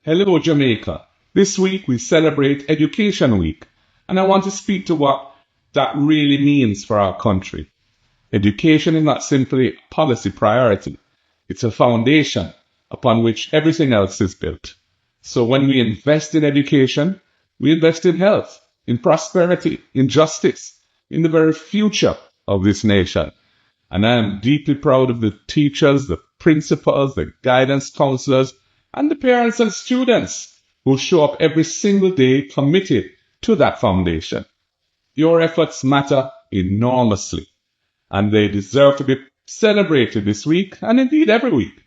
Hello, Jamaica. This week we celebrate Education Week, and I want to speak to what that really means for our country. Education is not simply a policy priority. It's a foundation upon which everything else is built. So when we invest in education, we invest in health, in prosperity, in justice, in the very future of this nation. And I am deeply proud of the teachers, the principals, the guidance counselors, and the parents and students who show up every single day committed to that foundation. Your efforts matter enormously, and they deserve to be celebrated this week and indeed every week.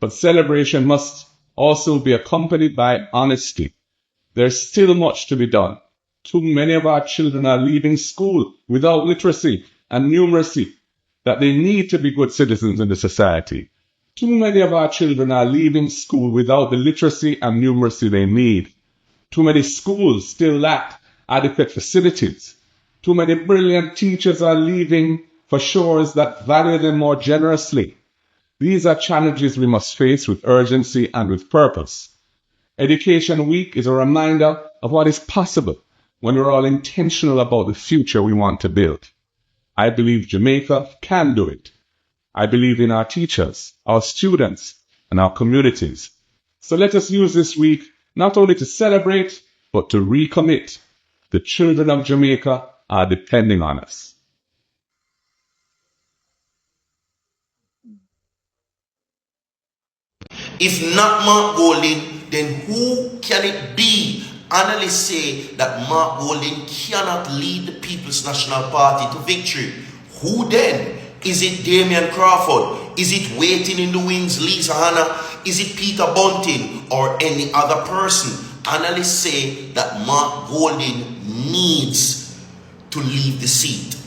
But celebration must also be accompanied by honesty. There's still much to be done. Too many of our children are leaving school without literacy and numeracy that they need to be good citizens in the society. Too many of our children are leaving school without the literacy and numeracy they need. Too many schools still lack adequate facilities. Too many brilliant teachers are leaving for shores that value them more generously. These are challenges we must face with urgency and with purpose. Education Week is a reminder of what is possible when we're all intentional about the future we want to build. I believe Jamaica can do it. I believe in our teachers, our students, and our communities. So let us use this week not only to celebrate, but to recommit. The children of Jamaica are depending on us. If not Mark Golding, then who can it be? Analysts say that Mark Golding cannot lead the People's National Party to victory. Who then? Is it Damian Crawford? Is it waiting in the wings Lisa Hanna? Is it Peter Bunting or any other person? Analysts say that Mark Golding needs to leave the seat.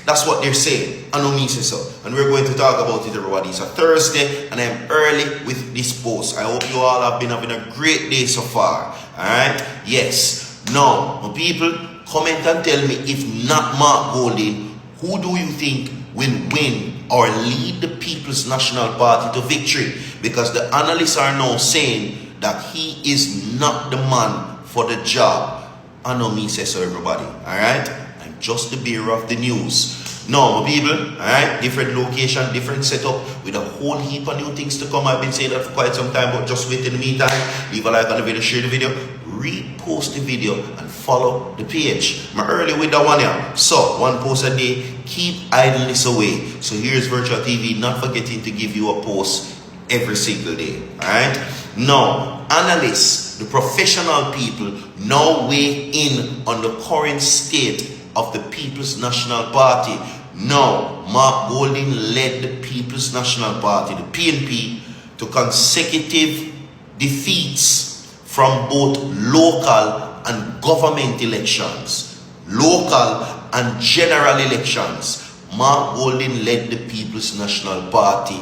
That's what they're saying. I know me say so. And we're going to talk about it, everybody. It's a Thursday and I'm early with this post. I hope you all have been having a great day so far. Alright? Yes. Now, my people, comment and tell me, if not Mark Golding, who do you think will win or lead the People's National Party to victory? Because the analysts are now saying that he is not the man for the job. I know me say so, everybody. Alright? I'm just the bearer of the news. Now, my people, alright, different location, different setup, with a whole heap of new things to come. I've been saying that for quite some time, but just wait in the meantime. Leave a like on the video, share the video, repost the video, and follow the page. I'm early with that one here. So, one post a day, keep idleness away. So here's Virtual TV, not forgetting to give you a post every single day. Alright? Now, analysts, the professional people, now weigh in on the current state of the People's National Party. Now, Mark Golding led the People's National Party, the PNP, to consecutive defeats from both local and government elections. Local and general elections. Mark Golding led the People's National Party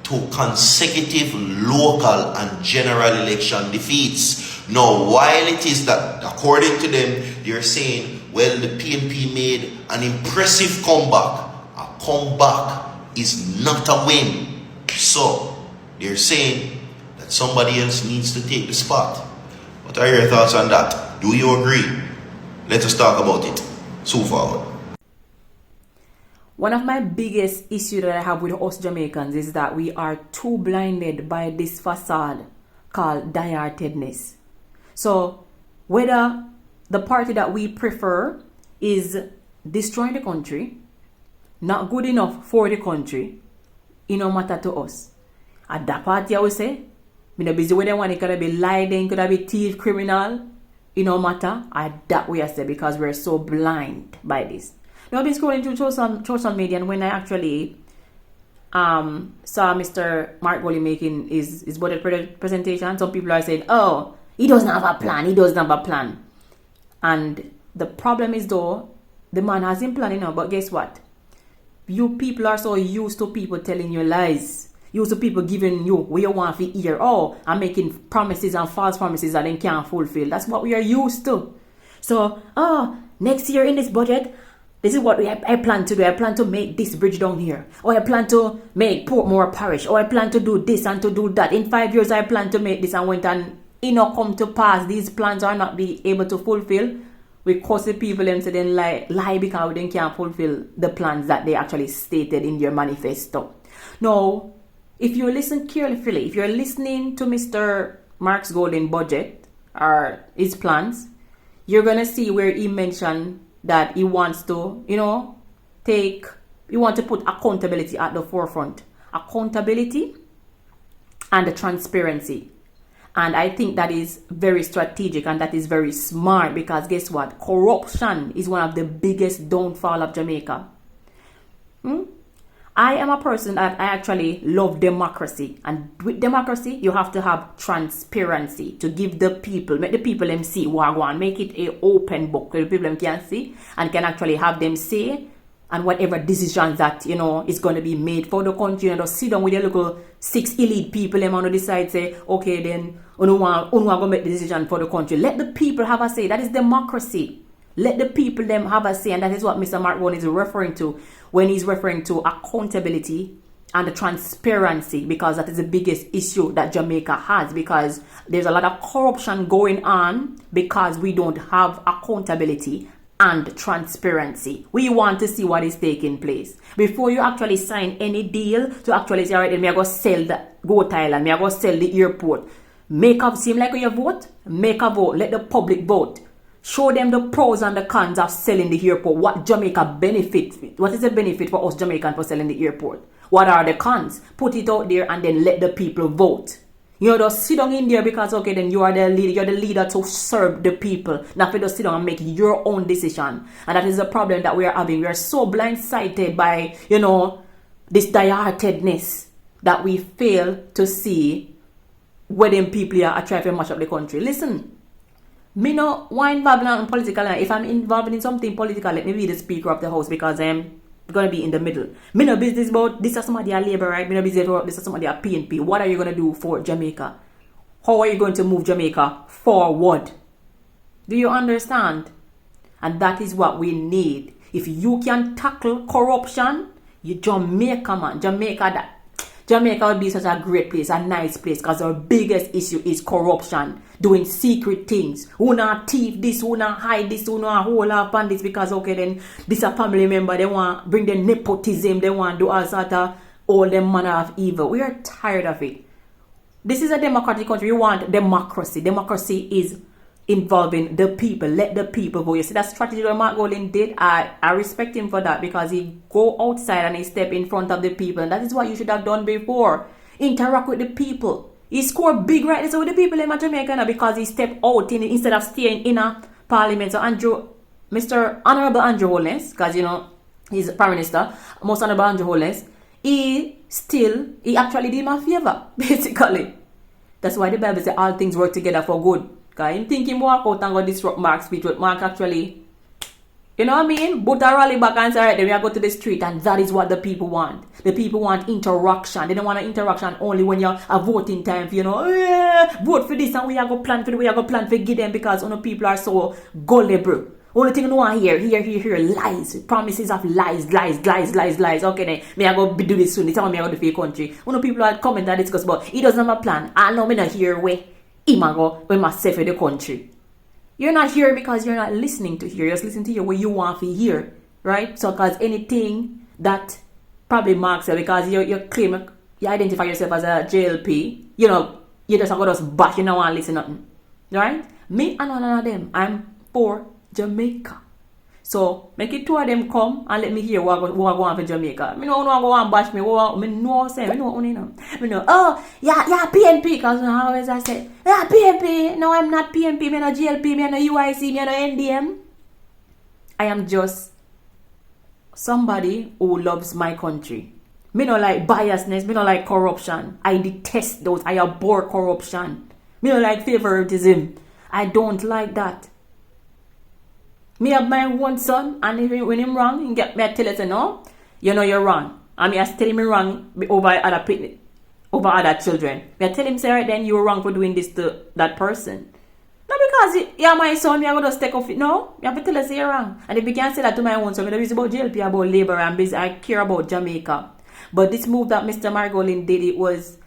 to consecutive local and general election defeats. Now, while it is that, according to them, they're saying, well, the PNP made an impressive comeback. A comeback is not a win. So, they're saying that somebody else needs to take the spot. What are your thoughts on that? Do you agree? Let us talk about it. So forward. One of my biggest issues that I have with us Jamaicans is that we are too blinded by this facade called die-heartedness. So, whether the party that we prefer is destroying the country, not good enough for the country, it no matter to us. At that party, I would say, me no busy with them one, it could be lying, could be thief, criminal, it no matter. At that way I say, because we're so blind by this. Now I've been scrolling through social media, and when I actually saw Mr. Mark Golding making his budget presentation, some people are saying, oh, he doesn't have a plan, he doesn't have a plan. And the problem is, though, the man has him planning now, but guess what? You people are so used to people telling you lies. Used to people giving you what you want to hear. Oh, and making promises and false promises that they can't fulfill. That's what we are used to. So, next year in this budget, this is what I plan to do. I plan to make this bridge down here. Or I plan to make Portmore Parish. Or I plan to do this and to do that. In 5 years, I plan to make this, and went and it not come to pass, these plans are not be able to fulfill, we cause the people them to then lie because they can't fulfill the plans that they actually stated in their manifesto. Now, if you listen carefully, if you're listening to Mr. Mark's golden budget or his plans, you're gonna see where he mentioned that he wants to, he want to put accountability at the forefront. Accountability and the transparency. And I think that is very strategic and that is very smart, because guess what? Corruption is one of the biggest downfall of Jamaica. I am a person that I actually love democracy. And with democracy, you have to have transparency to give the people, make the people them see what I want, make it an open book where the people them can see and can actually have them say, and whatever decisions that, is going to be made for the country, and just sit down with your local 6 elite people them and decide, say, okay, then we want to make the decision for the country. Let the people have a say. That is democracy. Let the people them have a say, and that is what Mr. Mark Rowan is referring to when he's referring to accountability and the transparency, because that is the biggest issue that Jamaica has, because there's a lot of corruption going on because we don't have accountability and transparency. We want to see what is taking place before you actually sign any deal to actually say, all right, then me I go sell the Goat Island, me I go sell the airport. Make up seem like you vote, make a vote, let the public vote. Show them the pros and the cons of selling the airport. What Jamaica benefits? What is the benefit for us Jamaicans for selling the airport? What are the cons? Put it out there and then let the people vote. Just sit down in there because, okay, then you are the leader. You're the leader to serve the people. Not to just sit down and make your own decision. And that is the problem that we are having. We are so blindsided by, this diartedness that we fail to see where them people are trying to mash up the country. Listen, me no want involved in political. If I'm involved in something political, let me be the Speaker of the House, because I'm gonna be in the middle. Me no business about this is somebody a labor, right? Me no business about this is somebody a PNP. What are you gonna do for Jamaica? How are you going to move Jamaica forward? Do you understand? And that is what we need. If you can tackle corruption, you Jamaica, man. Jamaica would be such a great place, a nice place, because our biggest issue is corruption. Doing secret things. Who not thief this, who not hide this, who not hold up on this, because okay, then this a family member, they want bring the nepotism, they want do all sort of all them manner of evil. We are tired of it. This is a democratic country. You want democracy. Democracy is involving the people. Let the people vote. You see that strategy that Mark Golden did? I respect him for that, because he go outside and he step in front of the people. And that is what you should have done before. Interact with the people. He scored big right there with the people in Jamaica now, because he stepped out instead of staying in a parliament. So Mr. Honorable Andrew Holness, because he's Prime Minister, most Honorable Andrew Holness, he actually did him a favor, basically. That's why the Bible says all things work together for good. Because him think him walk out and go disrupt Mark's speech, but Mark actually, you know what I mean? But a rally back and say, alright, then we are go to the street, and that is what the people want. The people want interaction. They don't want interaction only when you're a voting time for, vote for this, and we are going to plan for the way, we are going to plan for give them, because people are so gullible. Only thing you want to hear, lies, promises of lies. Okay, then, me I go do this soon. This time me I go to the country. People are comment and discuss about, he doesn't have a plan. I know me not hear where he go when myself for the country. You're not here because you're not listening to hear. You're just listening to hear what you want to hear, right? So, because anything that probably marks you, because you claim, you identify yourself as a JLP, you just go to bash, you don't want to listen to nothing, right? Me and one of them, I'm for Jamaica. So, make it two of them come and let me hear what go on for Jamaica. Me no go and bash me. Me know say, me know. Me know, oh, yeah, PNP. Because always I say, yeah, PNP. No, I'm not PNP. Me no GLP. Me no UIC. Me no NDM. I am just somebody who loves my country. Me no like biasness. Me no like corruption. I detest those. I abhor corruption. Me no like favoritism. I don't like that. Me have my one son, and when him wrong, he get me I tell you, say, no, you're wrong. And me I tell him wrong over other children. Me I tell him, say, right, then you were wrong for doing this to that person. Not because you're my son, me I gonna take off it. No, you have to tell us you're wrong. And if you can't say that to my own son, I'm busy about JLP, about labor, and busy, I care about Jamaica. But this move that Mr. Margolin did, it was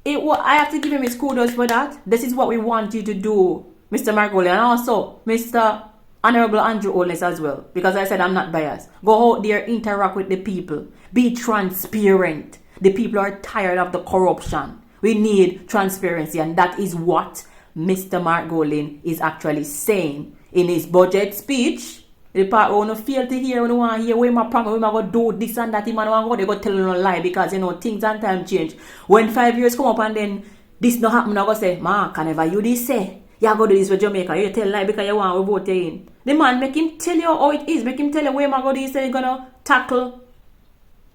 I have to give him his kudos for that. This is what we want you to do, Mr. Margoli, and also Mr. Honorable Andrew Holness as well, because I said I'm not biased. Go out there, interact with the people, be transparent. The people are tired of the corruption. We need transparency, and that is what Mr. Margolin is actually saying in his budget speech. The part where we fail to hear, we want to hear, we might promise, we might go do this and that, man, they go tell you a lie, because, things and time change. When 5 years come up and then this no happen, I go say, man, can never you this say? You go do this for Jamaica, you tell lie because you want to vote in. The man, make him tell you how it is, make him tell you where my God is going to tackle,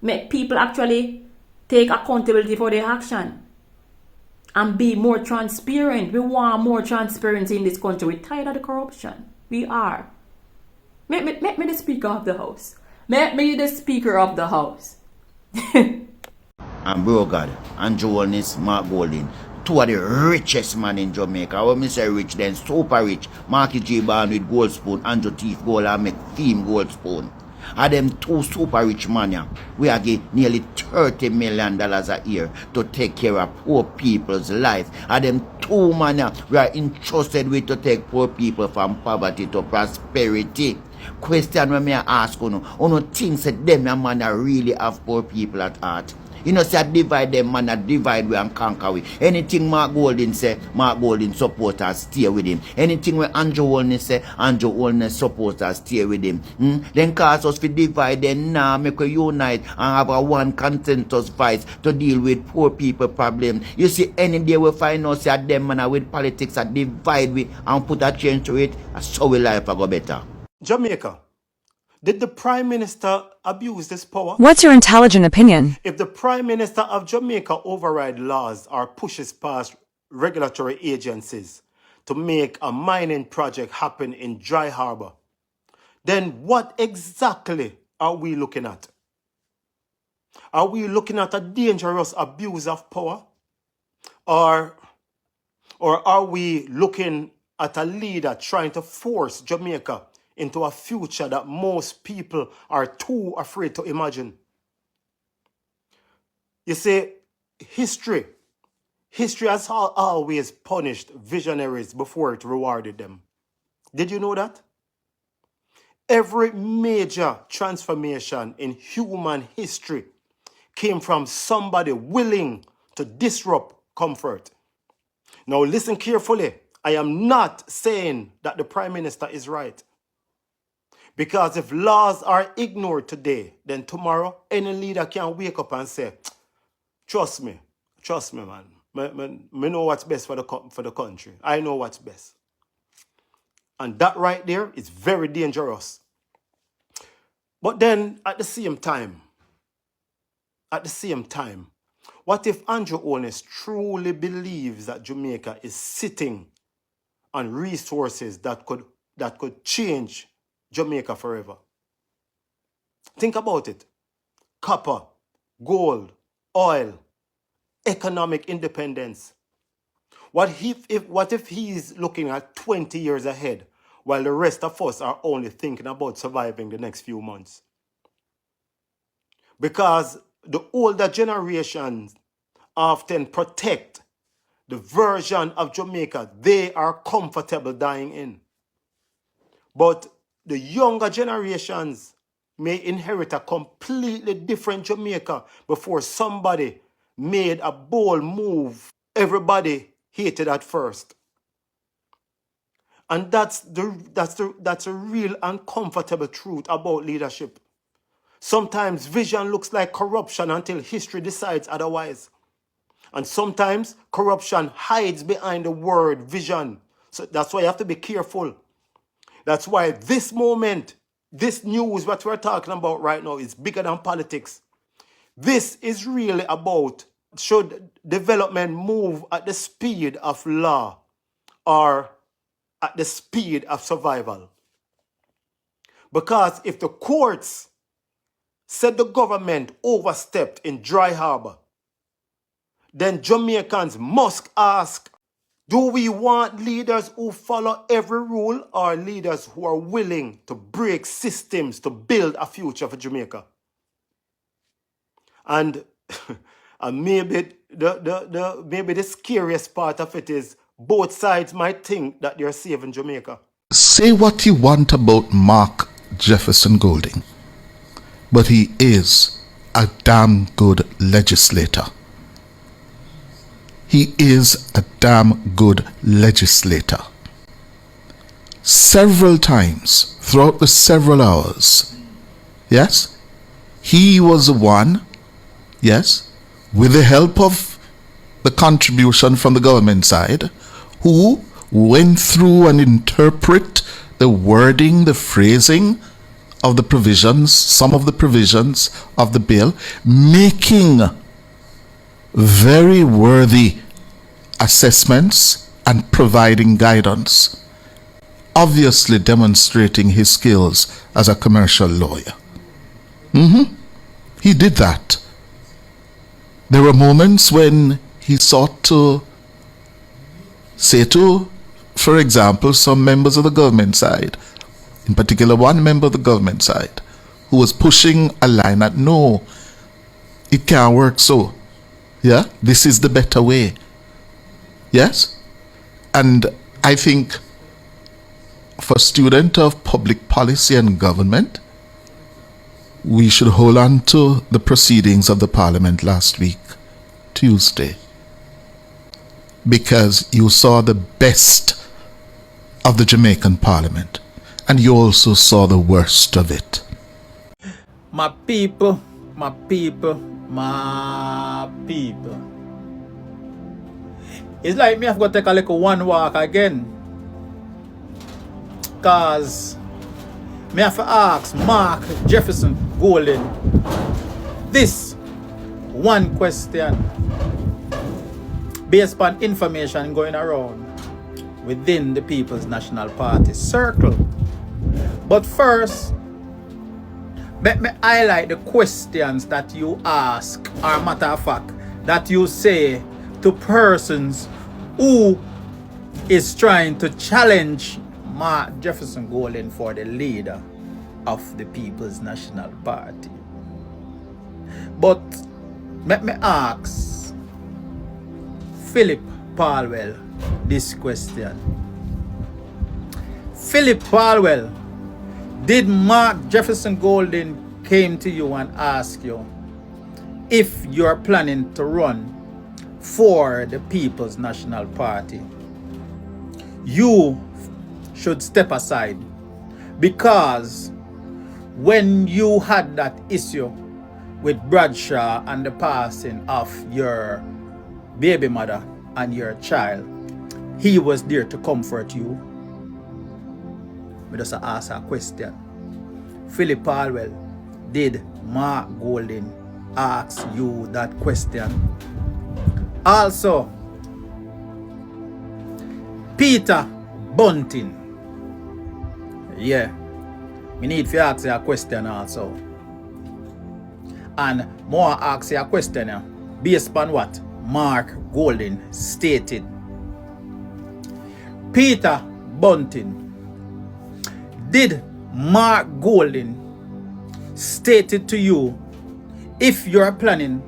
make people actually take accountability for their action and be more transparent. We want more transparency in this country. We're tired of the corruption. We are. Make me the Speaker of the House. Make me the Speaker of the House. And bro God, Andrew Holness, Mark Golding, two of the richest man in Jamaica. When I say rich, then super rich. Marky J. Barn with gold spoon, Andrew Thief gold and make theme gold spoon. And them two super rich man, yeah, we are getting nearly $30 million a year to take care of poor people's life. And them two man, yeah, we are entrusted with to take poor people from poverty to prosperity. Question when me ask you think that them man really have poor people at heart? You know, say divide them man, divide we and conquer we. Anything Mark Golding say, Mark Golding supporters stay with him. Anything where Andrew Holness say, Andrew Holness supporters stay with him. Then cause us to divide them now, make we unite and have a one consensus voice to deal with poor people problem. You see, any day we find us say them man with politics that divide we and put a change to it, so we life go better. Jamaica, did the Prime Minister abuse this power? What's your intelligent opinion? If the Prime Minister of Jamaica override laws or pushes past regulatory agencies to make a mining project happen in Dry Harbor, then what exactly are we looking at? Are we looking at a dangerous abuse of power? Or are we looking at a leader trying to force Jamaica into a future that most people are too afraid to imagine? You see, history has always punished visionaries before it rewarded them. Did you know that? Every major transformation in human history came from somebody willing to disrupt comfort. Now listen carefully. I am not saying that the Prime Minister is right. Because if laws are ignored today, then tomorrow any leader can wake up and say, trust me, man. Me know what's best for the country. I know what's best. And that right there is very dangerous. But then at the same time, what if Andrew Holness truly believes that Jamaica is sitting on resources that could change Jamaica forever? Think about it. Copper, gold, oil, economic independence. What if he's looking at 20 years ahead while the rest of us are only thinking about surviving the next few months? Because the older generations often protect the version of Jamaica they are comfortable dying in. But the younger generations may inherit a completely different Jamaica before somebody made a bold move everybody hated at first. And that's a real uncomfortable truth about leadership. Sometimes vision looks like corruption until history decides otherwise. And sometimes corruption hides behind the word vision. So that's why you have to be careful. That's why this moment, this news, what we're talking about right now, is bigger than politics. This is really about, should development move at the speed of law or at the speed of survival? Because if the courts said the government overstepped in Dry Harbor, then Jamaicans must ask, do we want leaders who follow every rule or leaders who are willing to break systems to build a future for Jamaica? And maybe maybe the scariest part of it is both sides might think that they're saving Jamaica. Say what you want about Mark Jefferson Golding, but he is a damn good legislator. He is a damn good legislator. Several times throughout the several hours, yes, he was the one, yes, with the help of the contribution from the government side, who went through and interpret the wording, the phrasing of the provisions, some of the provisions of the bill, making very worthy assessments and providing guidance, obviously demonstrating his skills as a commercial lawyer. He did that. There were moments when he sought to say to, for example, some members of the government side, in particular one member of the government side, who was pushing a line that, no, it can't work so. Yeah, this is the better way. Yes? And I think for student of public policy and government, we should hold on to the proceedings of the Parliament last week, Tuesday, because you saw the best of the Jamaican Parliament and you also saw the worst of it. My people, my people, my people. It's like me have got to take a little one walk again. Cause me have to ask Mark Jefferson Golding this one question based upon information going around within the People's National Party circle. But first, let me highlight the questions that you ask, or matter of fact, that you say to persons who is trying to challenge Mark Jefferson Golding for the leader of the People's National Party. But let me ask Philip Palwell this question. Philip Palwell, did Mark Jefferson Golding came to you and ask you if you're planning to run for the People's National Party? You should step aside, because when you had that issue with Bradshaw and the passing of your baby mother and your child, he was there to comfort you. We just ask a question. Philip Palwell, did Mark Golding ask you that question? Also, Peter Bunting. Yeah, we need to ask you a question also. And more ask you a question based upon what Mark Golding stated. Peter Bunting, did Mark Golding stated to you if you're planning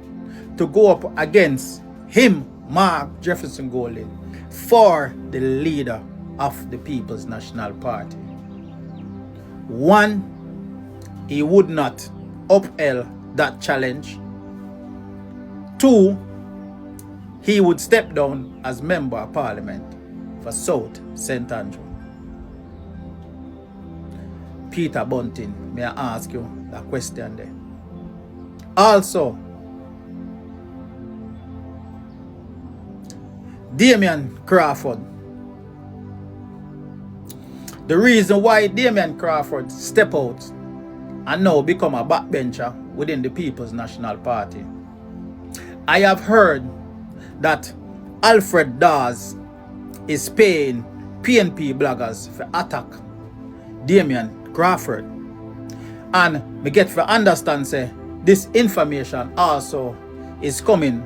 to go up against him, Mark Jefferson Golding, for the leader of the People's National Party? 1, he would not uphold that challenge. 2, he would step down as member of Parliament for South St. Andrew. Peter Bunting, may I ask you that question there? Also, Damian Crawford. The reason why Damian Crawford step out and now become a backbencher within the People's National Party, I have heard that Alfred Dawes is paying PNP bloggers for attack Damian Crawford. And me get to understand say this information also is coming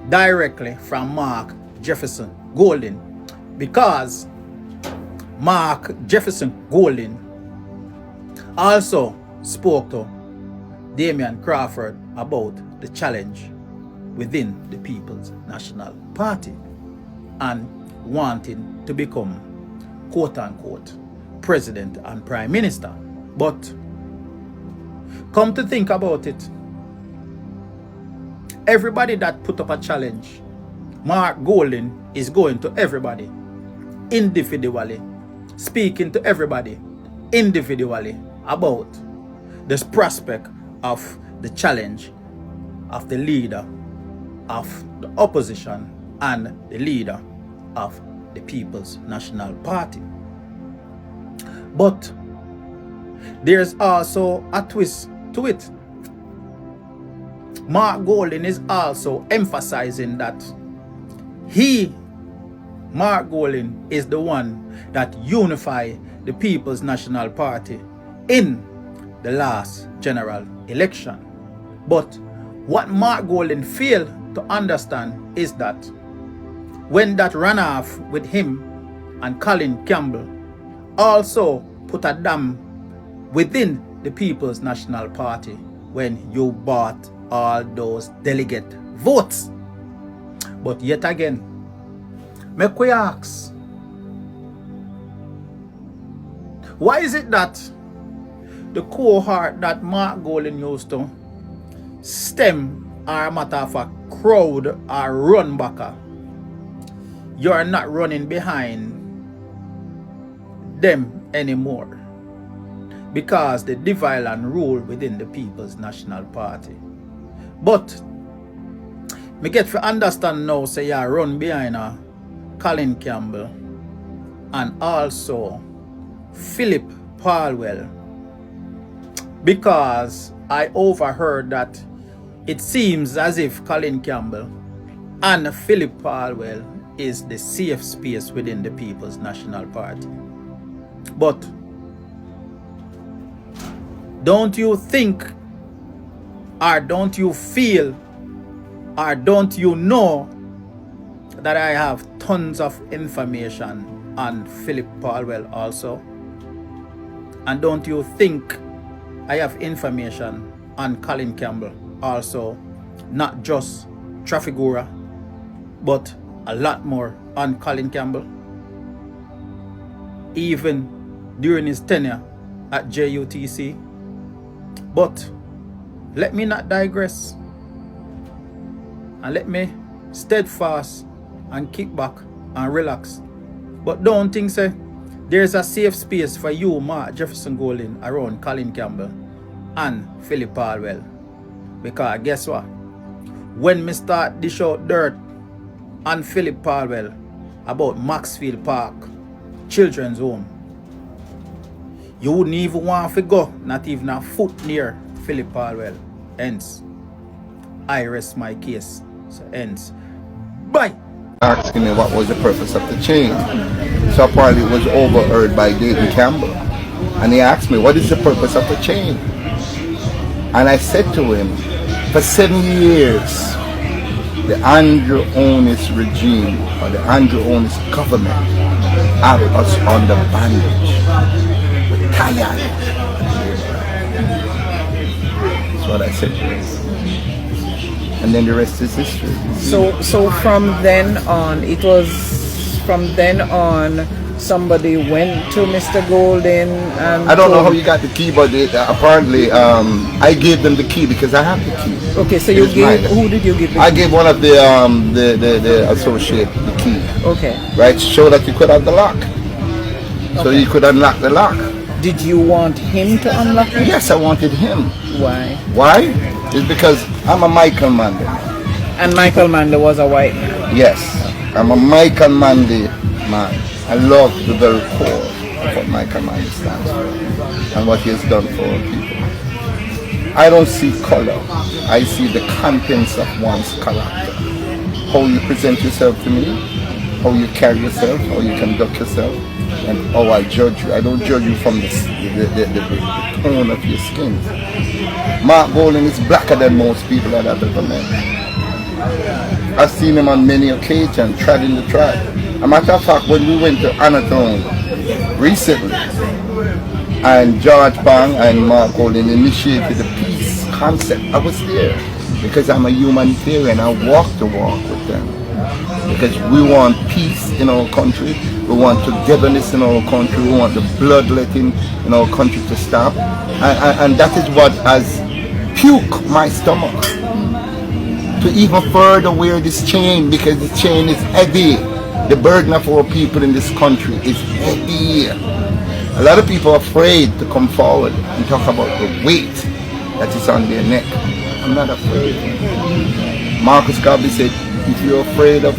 directly from Mark Jefferson Golding, because Mark Jefferson Golding also spoke to Damian Crawford about the challenge within the People's National Party and wanting to become, quote-unquote, president and prime minister. But come to think about it, everybody that put up a challenge, Mark Golding is going to everybody individually, speaking to everybody individually about this prospect of the challenge of the leader of the opposition and the leader of the People's National Party. But there's also a twist to it. Mark Golding is also emphasizing that Mark Golding, is the one that unified the People's National Party in the last general election. But what Mark Golding failed to understand is that when that runoff with him and Colin Campbell also put a dam within the People's National Party when you bought all those delegate votes. But yet again, make we ask, why is it that the cohort that Mark Golding used to stem or a matter of a crowd or run backer, you're not running behind them anymore because they divide and rule within the People's National Party? But me get to understand now, say you run behind Colin Campbell and also Philip Palwell, because I overheard that it seems as if Colin Campbell and Philip Palwell is the safe space within the People's National Party. But don't you think, or don't you feel, or don't you know that I have tons of information on Philip Palwell also? And don't you think I have information on Colin Campbell also? Not just Trafigura, but a lot more on Colin Campbell, even during his tenure at JUTC. But let me not digress, and let me steadfast and kick back and relax. But don't think say there's a safe space for you, Mark Jefferson Golding, around Colin Campbell and Philip Palwell. Because guess what? When me start dish out dirt on Philip Palwell about Maxfield Park Children's Home, you wouldn't even want to go, not even a foot near Philip Palwell. Hence, I rest my case. So hence, bye. Asking me what was the purpose of the change. So apparently it was overheard by David Campbell. And he asked me, what is the purpose of the change? And I said to him, for 7 years, the Andrew Onis regime, or the Andrew Onis government, have us under bondage. We're tired. That's what I said to him. And then the rest is history. So from then on, somebody went to Mr. Golding and I don't know how you got the key, but apparently I gave them the key because I have the key. Okay, so you gave, who did you give the key? I gave one of the associate the key. Okay. Right, to show that you could have the lock. So you could unlock the lock. Did you want him to unlock it? Yes, I wanted him. Why? Why? It's because I'm a Michael Manley. And Michael Manley was a white man? Yes, I'm a Michael Manley man. I love the very core of what Michael Manley stands for and what he has done for people. I don't see color. I see the contents of one's character. How you present yourself to me, how you carry yourself, how you conduct yourself, and how I judge you. I don't judge you from the tone of your skin. Mark Golding is blacker than most people that I've ever met. I've seen him on many occasions, treading the track. A matter of fact, when we went to Anatone recently, and George Bang and Mark Golding initiated the peace concept, I was there. because I'm a humanitarian. I walk the walk with them. Because we want peace in our country. We want togetherness in our country. We want the bloodletting in our country to stop. And that is what has puked my stomach. To even further wear this chain, because the chain is heavy. The burden of our people in this country is heavy. A lot of people are afraid to come forward and talk about the weight that is on their neck. I'm not afraid. Marcus Garvey said, if you're afraid of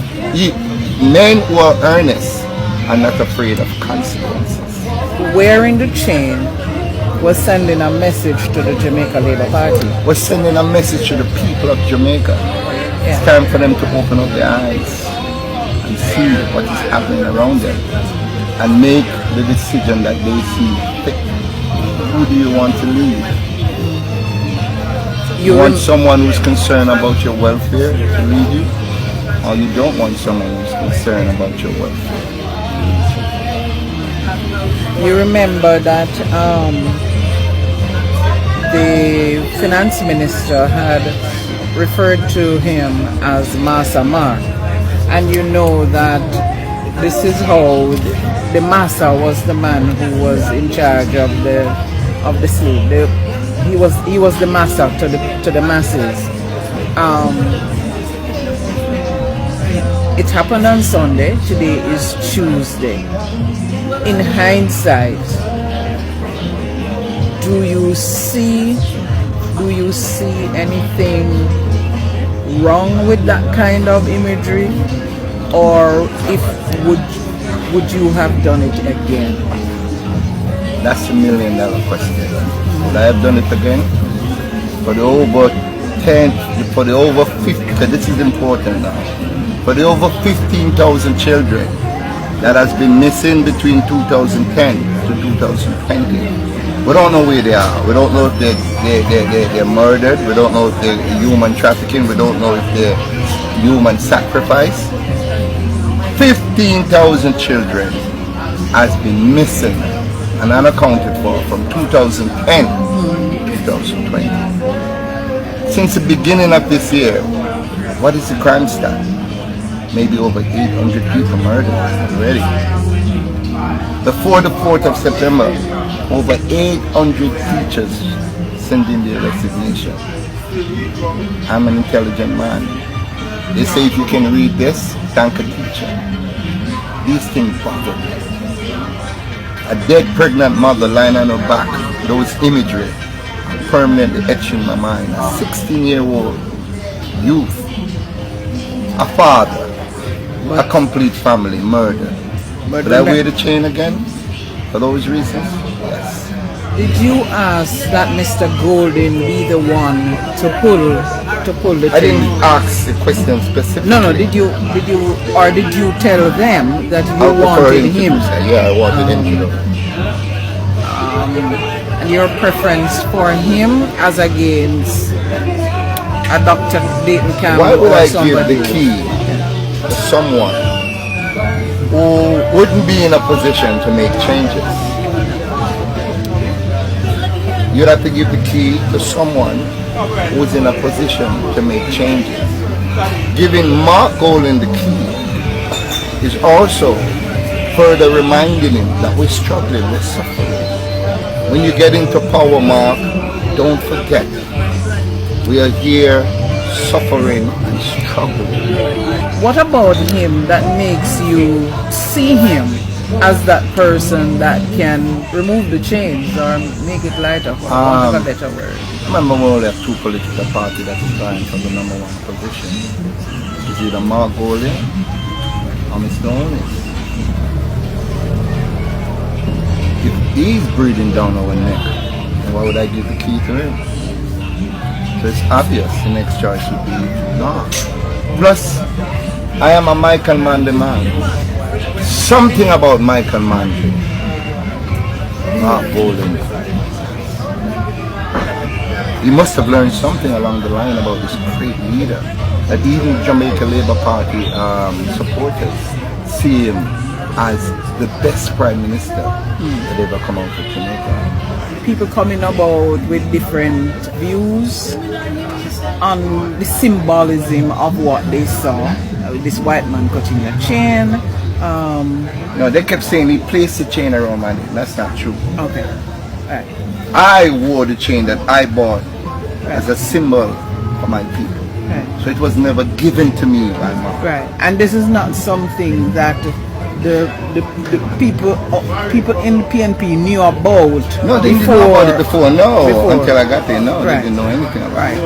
men who are earnest are not afraid of consequences. Wearing the chain was sending a message to the Jamaica Labour Party. Was sending a message to the people of Jamaica. Yeah. It's time for them to open up their eyes and see what is happening around them and make the decision that they see fit. Who do you want to lead? You want someone who's concerned about your welfare to lead you? Or you don't want someone who's concerned about your welfare? You remember that the finance minister had referred to him as Massa Mark, and you know that this is how the Massa was the man who was in charge of the slave. He was the Massa to the masses. It happened on Sunday. Today is Tuesday. In hindsight, do you see anything wrong with that kind of imagery, or would you have done it again? That's $1 million question. Would I have done it again? For the over 50, because this is important now. For the over 15,000 children that has been missing between 2010 to 2020. We don't know where they are. We don't know if they're murdered. We don't know if they're human trafficking. We don't know if they're human sacrifice. 15,000 children has been missing and unaccounted for from 2010 to 2020. Since the beginning of this year, what is the crime stat? Maybe over 800 people murdered already. Before the 4th of September, over 800 teachers sent in their resignation. I'm an intelligent man. They say if you can read this, thank a teacher. These things bother me. A dead pregnant mother lying on her back, those imagery permanently etched in my mind. A 16-year-old youth, a father, a complete family murdered. Did I wear the chain again for those reasons? Yes. Did you ask that Mr. Golden be the one to pull the chain? I didn't ask the question specifically. No. Did you tell them that you wanted him? Yeah, I wanted him to. And your preference for him as against a Dr. Dayton Campbell? Why would I somebody? give the key to someone who wouldn't be in a position to make changes? You'd have to give the key to someone who's in a position to make changes. Giving Mark Golden the key is also further reminding him that we're struggling, we're suffering. When you get into power, Mark, don't forget, we are here suffering and struggling. What about him that makes you see him as that person that can remove the chains or make it lighter, for want of a better word? Remember, we only have two political parties that is vying for the #1 position. It's either Mark Golden or Mr. Onis. If he's breathing down our neck, then why would I give the key to him? So it's obvious the next choice would be Mark. Plus, I am a Michael Manley man. Something about Michael Manley, Mark Golden. He must have learned something along the line about this great leader, that even Jamaica Labour Party supporters see him as the best Prime Minister that ever come out of Jamaica. People coming about with different views on the symbolism of what they saw. This white man cutting the chain. No, they kept saying he placed the chain around my neck. That's not true. Okay. Right. I wore the chain that I bought as a symbol for my people. Right. So it was never given to me by mom. Right. And this is not something that the people in the PNP knew about. No, they didn't know about it before. No, until I got there. No, Right. they didn't know anything about it.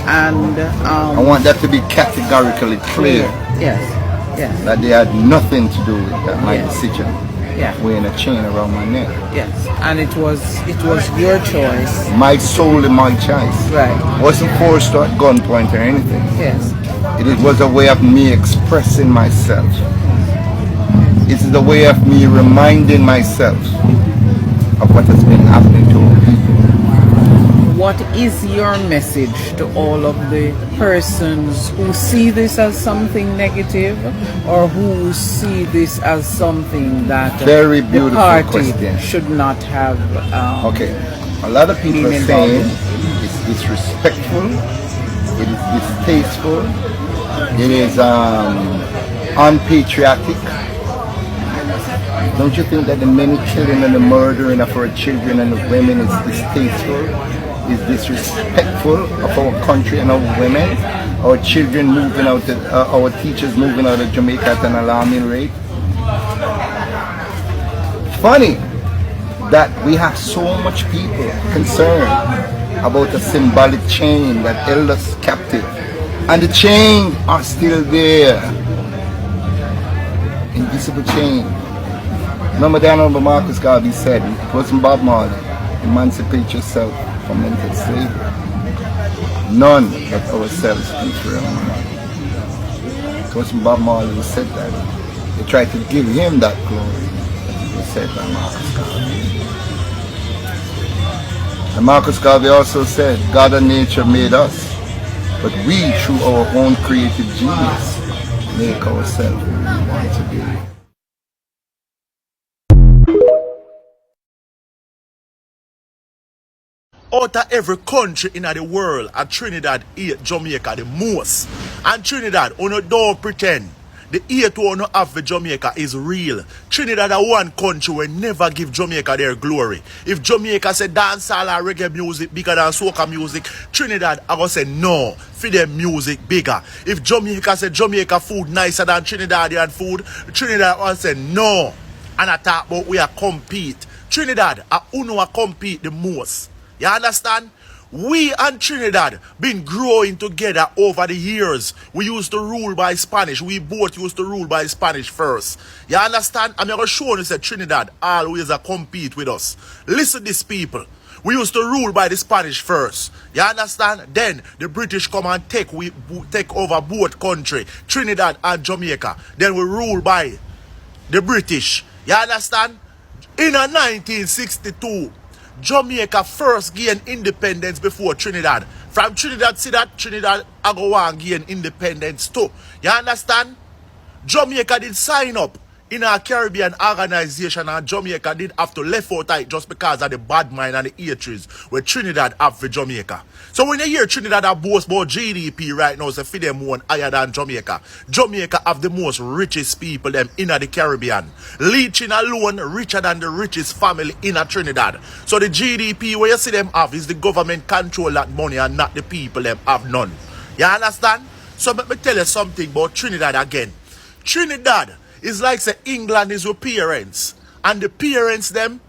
And I want that to be categorically clear. Yes. Yes. That they had nothing to do with that, my decision. Yeah. Wearing a chain around my neck. Yes. And it was your choice. My soul and my choice. Right. Wasn't forced at gunpoint or anything. Yes. It was a way of me expressing myself. It is a way of me reminding myself of what has been happening to our people. What is your message to all of the persons who see this as something negative, or who see this as something that Very the beautiful party question. should not have? Okay, a lot of people are been saying involved it's disrespectful, it is distasteful, it is unpatriotic. Don't you think that the many killing and the murdering of our children and the women is distasteful, is disrespectful of our country and our women, our children moving out, our teachers moving out of Jamaica at an alarming rate? Funny that we have so much people concerned about a symbolic chain that held us captive, and the chains are still there. Invisible chain. Remember the Honorable Marcus Garvey said, it wasn't Bob Marley, emancipate yourself from mental slavery. None but ourselves can free our mind. It wasn't Bob Marley who said that. They tried to give him that glory. He said by Marcus Garvey. And Marcus Garvey also said, God and nature made us, but we, through our own creative genius, make ourselves who we want to be. Out of every country in the world, Trinidad hate Jamaica the most. And Trinidad, don't pretend. The hate we have for Jamaica is real. Trinidad are one country will never give Jamaica their glory. If Jamaica say dancehall or reggae music bigger than soca music, Trinidad are going to say no, for their music bigger. If Jamaica say Jamaica food nicer than Trinidadian food, Trinidad will say no. And I talk about we are compete. Trinidad are uno compete the most. You understand? We and Trinidad been growing together over the years. We used to rule by Spanish. We both used to rule by Spanish first. You understand? I'm going to show you that Trinidad always compete with us. Listen to these people. We used to rule by the Spanish first. You understand? Then the British come and take over both country, Trinidad and Jamaica. Then we rule by the British. You understand? In 1962, Jamaica first gained independence before Trinidad. From Trinidad, see that Trinidad I go and gain independence too. You understand? Jamaica did sign up in a Caribbean organization, and Jamaica did have to left out it just because of the bad mind and the hatreds where Trinidad have for Jamaica. So when you hear Trinidad have boast about GDP right now, so for them one higher than Jamaica. Jamaica have the most richest people them in the Caribbean. Leeching alone richer than the richest family in Trinidad. So the GDP where you see them have is the government control that money and not the people them have none. You understand? So let me tell you something about Trinidad again. Trinidad is like say England is with parents, and the parents them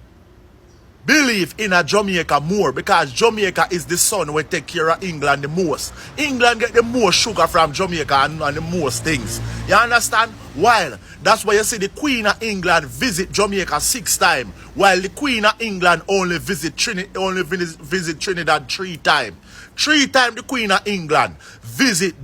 believe in a Jamaica more because Jamaica is the son will take care of England the most. England get the most sugar from Jamaica and the most things. You understand? While that's why you see the Queen of England visit Jamaica 6 times, while the Queen of England only visit Trinidad 3 times. 3 times the Queen of England visit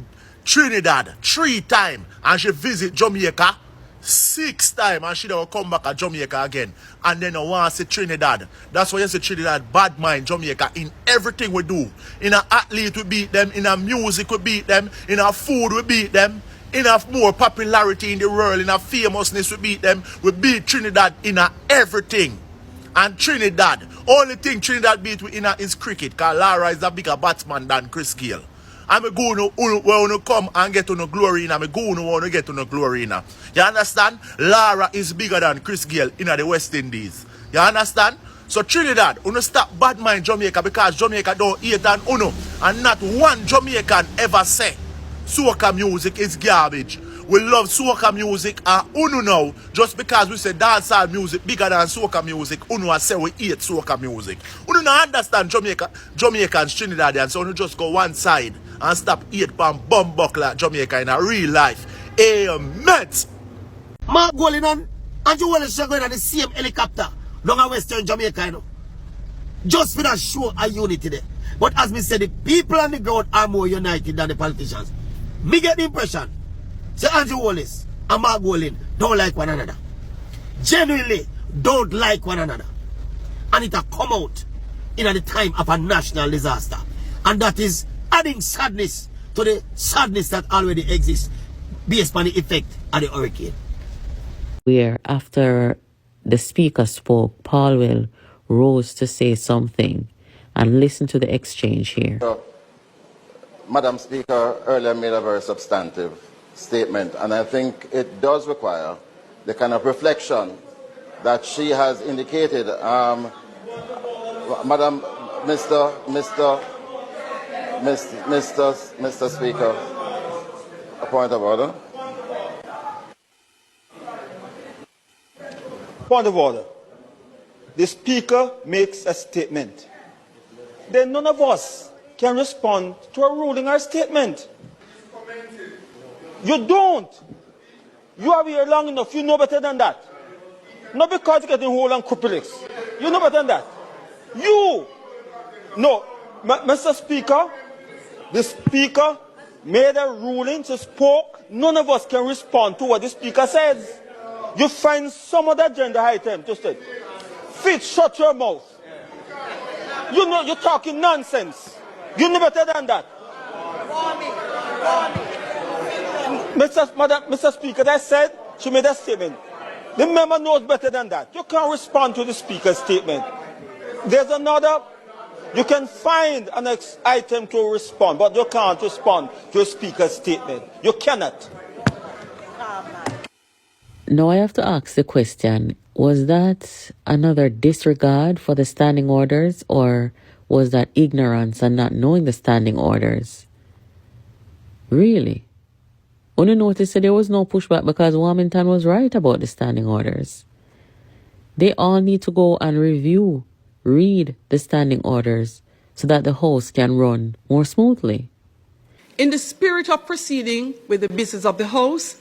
Trinidad 3 times, and she visit Jamaica 6 times, and she don't come back to Jamaica again. And then I want to see Trinidad. That's why you see Trinidad bad mind Jamaica in everything we do. In a athlete we beat them, in a music we beat them, in a food we beat them, in a more popularity in the world, in a famousness we beat them. We beat Trinidad in a everything. And Trinidad, only thing Trinidad beat we in a is cricket, because Lara is a bigger batsman than Chris Gayle. I'm a go no where you come and get on no glory in. I'm a go no want to get on no glory in. You understand? Lara is bigger than Chris Gayle in the West Indies. You understand? So Trinidad, you stop bad mind Jamaica because Jamaica don't hate on uno. And not one Jamaican ever say soca music is garbage. We love soca music and uno now, just because we say dancehall music bigger than soca music, uno say we hate soca music. Uno don't understand Jamaicans, Trinidadians, so uno just go one side and stop hate pan bumbuckler Jamaica in a real life. Amen. Mark Golding and Andrew Wallace are going on the same helicopter down in Western Jamaica, you know. Just for that show a unity there. But as me said, the people on the ground are more united than the politicians. Me get the impression, say Andrew Wallace and Mark Golding don't like one another. Genuinely don't like one another. And it will come out in the time of a national disaster. And that is adding sadness to the sadness that already exists based on the effect of the hurricane. Where after the speaker spoke, Paul rose to say something, and listen to the exchange here. Madam Speaker earlier made a very substantive statement, and I think it does require the kind of reflection that she has indicated. Madam, Mr. Speaker, a point of order. Point of order. The Speaker makes a statement. Then none of us can respond to a ruling or statement. You don't. You are here long enough. You know better than that. Not because you're getting whole and crippled. You know better than that. You. No. Mr. Speaker, the Speaker made a ruling, she spoke. None of us can respond to what the Speaker says. You find some other agenda item to say, Fitz, shut your mouth. You know you're talking nonsense. You know better than that. Mr. Speaker, I said she made a statement. The member knows better than that. You can't respond to the Speaker's statement. There's another. You can find an item to respond, but you can't respond to a Speaker's statement. You cannot. Now I have to ask the question, was that another disregard for the standing orders, or was that ignorance and not knowing the standing orders? Really? Only noticed that there was no pushback because Wilmington was right about the standing orders. They all need to go and read the standing orders so that the House can run more smoothly. In the spirit of proceeding with the business of the House,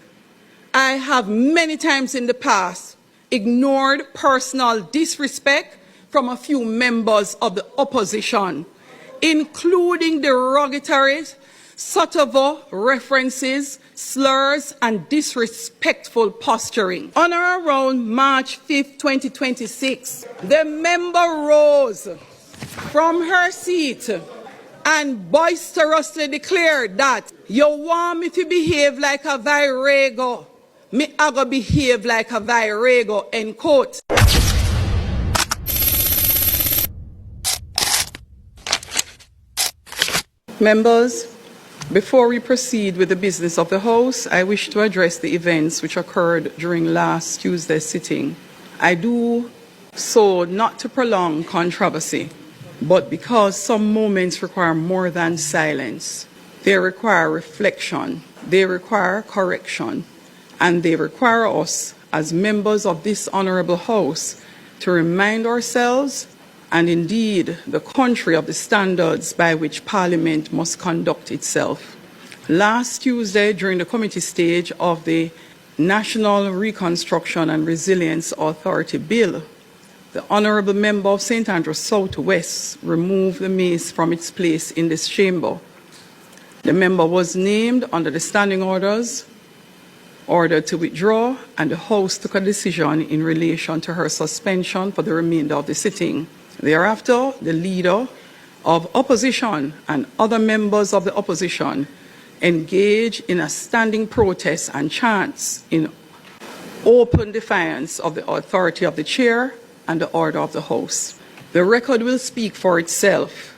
I have many times in the past ignored personal disrespect from a few members of the opposition, including derogatory, subtle references, slurs, and disrespectful posturing. On or around March 5th, 2026, the member rose from her seat and boisterously declared that you want me to behave like a virago. Me I go behave like a virago, end quote. Members, before we proceed with the business of the House, I wish to address the events which occurred during last Tuesday's sitting. I do so not to prolong controversy, but because some moments require more than silence. They require reflection, they require correction, and they require us as members of this honorable House to remind ourselves and indeed the country of the standards by which Parliament must conduct itself. Last Tuesday, during the committee stage of the National Reconstruction and Resilience Authority Bill, the Honourable Member of St. Andrews South West removed the mace from its place in this chamber. The member was named under the standing orders, ordered to withdraw, and the House took a decision in relation to her suspension for the remainder of the sitting. Thereafter, the leader of opposition and other members of the opposition engaged in a standing protest and chants in open defiance of the authority of the chair and the order of the House. The record will speak for itself,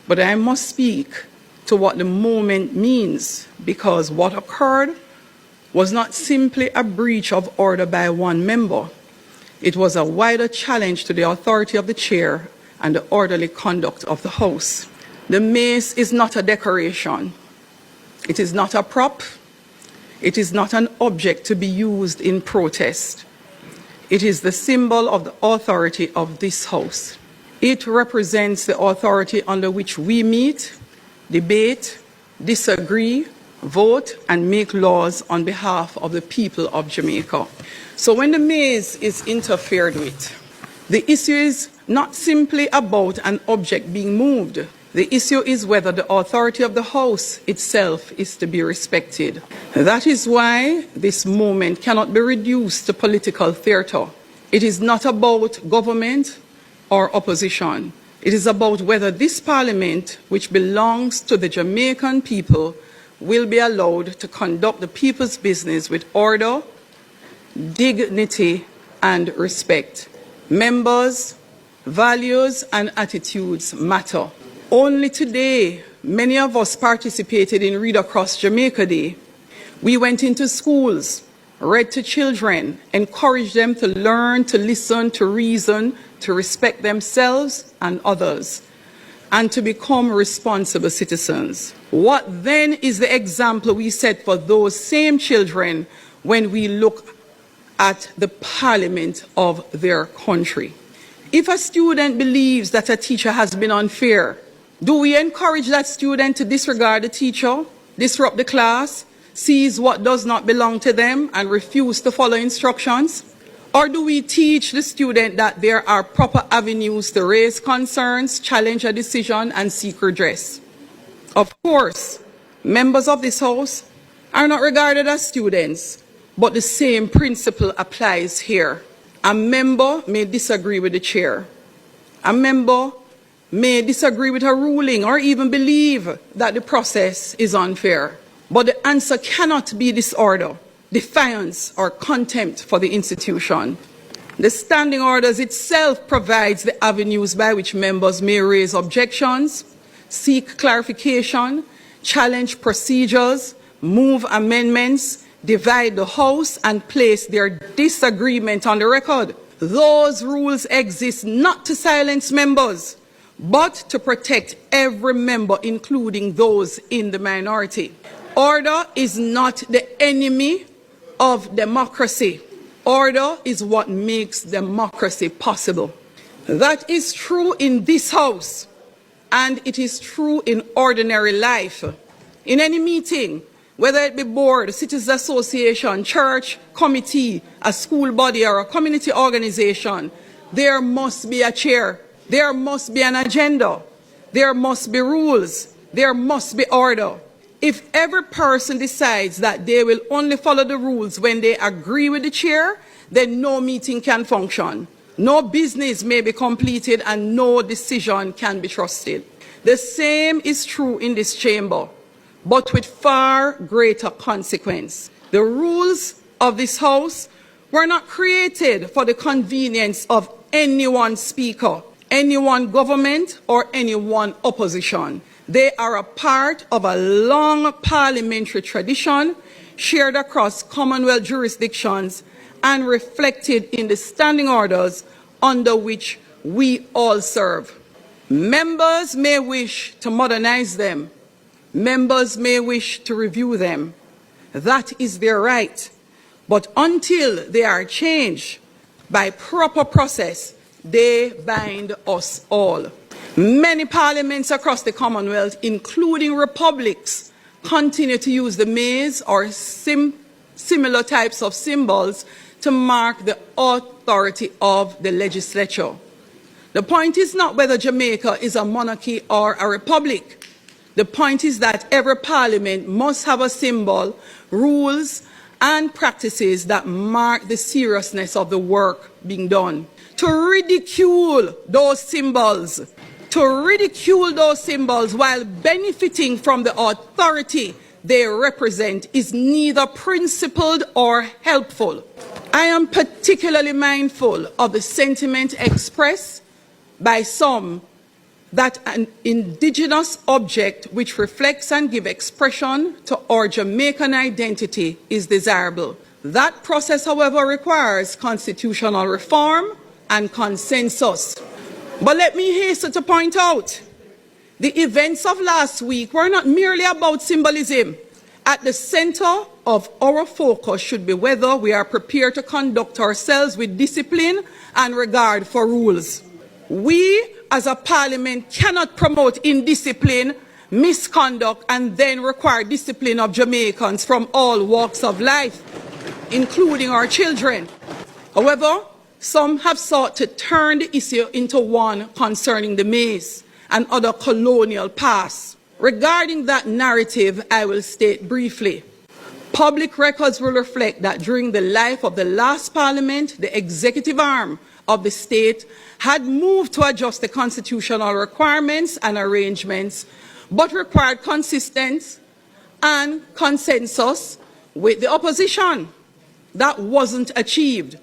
but I must speak to what the moment means, because what occurred was not simply a breach of order by one member. It was a wider challenge to the authority of the chair and the orderly conduct of the House. The mace is not a decoration. It is not a prop. It is not an object to be used in protest. It is the symbol of the authority of this House. It represents the authority under which we meet, debate, disagree, vote, and make laws on behalf of the people of Jamaica. So when the mace is interfered with, the issue is not simply about an object being moved. The issue is whether the authority of the House itself is to be respected. That is why this moment cannot be reduced to political theatre. It is not about government or opposition. It is about whether this Parliament, which belongs to the Jamaican people, will be allowed to conduct the people's business with order, dignity, and respect. Members, values and attitudes matter. Only today, many of us participated in Read Across Jamaica Day. We went into schools, read to children, encouraged them to learn, to listen, to reason, to respect themselves and others, and to become responsible citizens. What then is the example we set for those same children when we look at the parliament of their country? If a student believes that a teacher has been unfair, do we encourage that student to disregard the teacher, disrupt the class, seize what does not belong to them, and refuse to follow instructions? Or do we teach the student that there are proper avenues to raise concerns, challenge a decision, and seek redress? Of course, members of this House are not regarded as students, but the same principle applies here. A member may disagree with the chair. A member may disagree with a ruling or even believe that the process is unfair. But the answer cannot be disorder, defiance, or contempt for the institution. The standing orders itself provides the avenues by which members may raise objections, seek clarification, challenge procedures, move amendments, divide the House, and place their disagreement on the record. Those rules exist not to silence members, but to protect every member, including those in the minority. Order is not the enemy of democracy. Order is what makes democracy possible. That is true in this House, and it is true in ordinary life. In any meeting, whether it be board, citizens association, church, committee, a school body, or a community organization, there must be a chair. There must be an agenda. There must be rules. There must be order. If every person decides that they will only follow the rules when they agree with the chair, then no meeting can function. No business may be completed and no decision can be trusted. The same is true in this chamber, but with far greater consequence. The rules of this House were not created for the convenience of any one speaker, any one government, or any one opposition. They are a part of a long parliamentary tradition shared across Commonwealth jurisdictions and reflected in the standing orders under which we all serve. Members may wish to modernize them. Members may wish to review them. That is their right. But until they are changed by proper process, they bind us all. Many parliaments across the Commonwealth, including republics, continue to use the mace or similar types of symbols to mark the authority of the legislature. The point is not whether Jamaica is a monarchy or a republic. The point is that every parliament must have a symbol, rules, and practices that mark the seriousness of the work being done. To ridicule those symbols while benefiting from the authority they represent is neither principled or helpful. I am particularly mindful of the sentiment expressed by some that an indigenous object which reflects and gives expression to our Jamaican identity is desirable. That process, however, requires constitutional reform and consensus. But let me hasten to point out, the events of last week were not merely about symbolism. At the center of our focus should be whether we are prepared to conduct ourselves with discipline and regard for rules. We, as a parliament, cannot promote indiscipline, misconduct, and then require discipline of Jamaicans from all walks of life, including our children. However, some have sought to turn the issue into one concerning the maize and other colonial past. Regarding that narrative, I will state briefly. Public records will reflect that during the life of the last parliament, the executive arm of the state had moved to adjust the constitutional requirements and arrangements, but required consistency and consensus with the opposition. That wasn't achieved.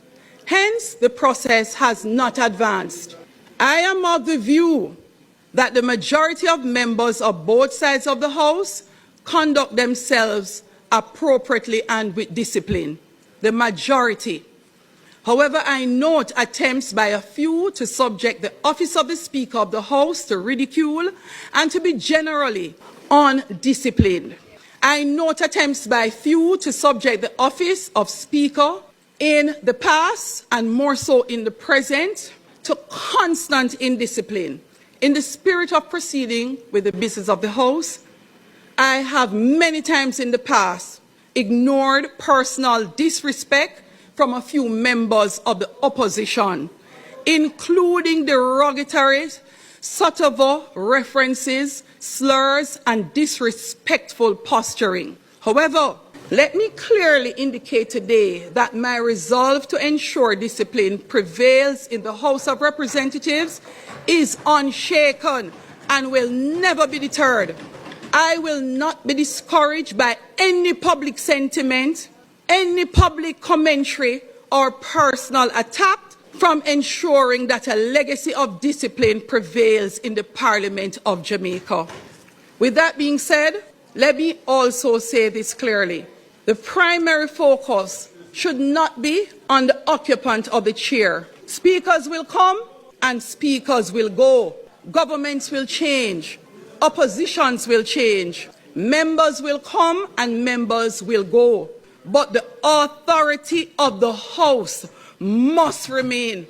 Hence, the process has not advanced. I am of the view that the majority of members of both sides of the House conduct themselves appropriately and with discipline. The majority. However, I note attempts by a few to subject the office of the Speaker of the House to ridicule and to be generally undisciplined. I note attempts by few to subject the office of Speaker in the past and more so in the present to constant indiscipline. In the spirit of proceeding with the business of the House, I have many times in the past ignored personal disrespect from a few members of the opposition, including derogatory, subtle references, slurs, and disrespectful posturing. However, let me clearly indicate today that my resolve to ensure discipline prevails in the House of Representatives is unshaken and will never be deterred. I will not be discouraged by any public sentiment, any public commentary, or personal attack from ensuring that a legacy of discipline prevails in the Parliament of Jamaica. With that being said, let me also say this clearly. The primary focus should not be on the occupant of the chair. Speakers will come and speakers will go. Governments will change. Oppositions will change. Members will come and members will go. But the authority of the House must remain.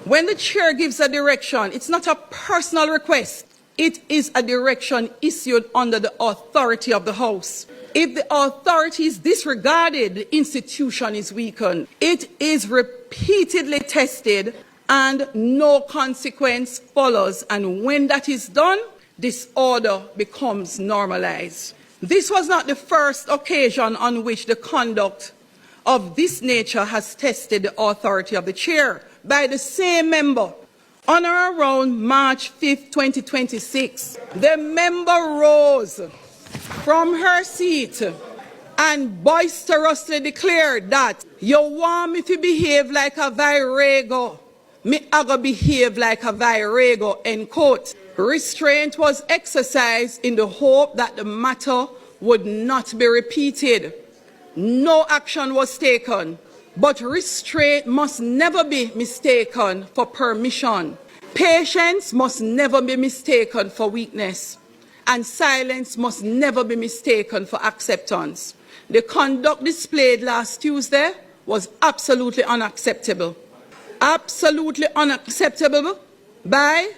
When the chair gives a direction, it's not a personal request. It is a direction issued under the authority of the House. If the authority is disregarded, the institution is weakened. It is repeatedly tested and no consequence follows. And when that is done, disorder becomes normalized. This was not the first occasion on which the conduct of this nature has tested the authority of the chair by the same member. On or around March 5th, 2026, the member rose from her seat and boisterously declared that you want me to behave like a virago, me I go behave like a virago, end quote. Restraint was exercised in the hope that the matter would not be repeated. No action was taken, but restraint must never be mistaken for permission. Patience must never be mistaken for weakness, and silence must never be mistaken for acceptance. The conduct displayed last Tuesday was absolutely unacceptable. Absolutely unacceptable by